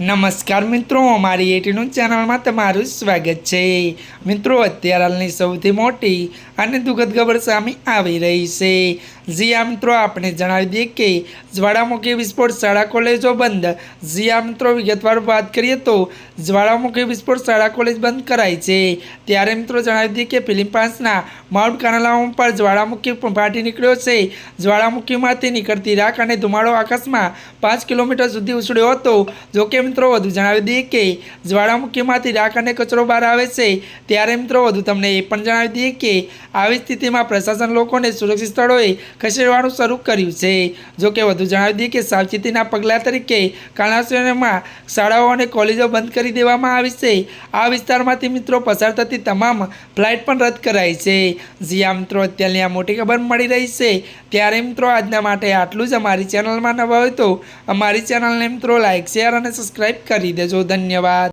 नमस्कार मित्रों, अमारी एटीन्यूज चैनल में तमारुं स्वागत है। मित्रों, अत्यारे हालनी सौथी मोटी अने दुखद खबर सामे आवी रही है। जी हाँ मित्रों, आपने जणावी दीए कि ज्वालामुखी विस्फोट शाळा कॉलेजों बंद। जी हाँ मित्रों, विगतवार बात करिए तो ज्वालामुखी विस्फोट शाळा कॉलेज बंद कराई है। त्यारे मित्रों जणावी दीए कि फिलिपाइन्सना माउंट कानालाओ पर ज्वालामुखी फाटी निकळ्यो छे। ज्वालामुखीमांथी निकळती राख अने धुमाड़ो आकाशमां 5 किलोमीटर सुधी उछळ्यो हतो। जो कि मित्रों वधु जणावी दीए कि ज्वालामुखीमांथी राख अने कचरो बहार आवे छे। त्यारे मित्रों वधु तमने ए पण जणावी दीए कि આવી સ્થિતિમાં પ્રશાસન લોકોને સુરક્ષિત સ્થળોએ ખસેડવાનું શરૂ કર્યું છે। જો કે વધુ જણાવી દઈએ કે સાવચેતીના પગલાં તરીકે કાલાશ્રયમાં શાળાઓ અને કોલેજો બંધ કરી દેવામાં આવી છે। આ વિસ્તારમાંથી મિત્રો પસાર થતી તમામ ફ્લાઇટ પણ રદ કરાઈ છે। જી હા મિત્રો, અત્યારની આ મોટી ખબર મળી રહી છે। ત્યારે મિત્રો આજના માટે આટલું જ। અમારી ચેનલમાં નવા હોય તો અમારી ચેનલને મિત્રો લાઇક, શેર અને સબસ્ક્રાઈબ કરી દેજો। ધન્યવાદ।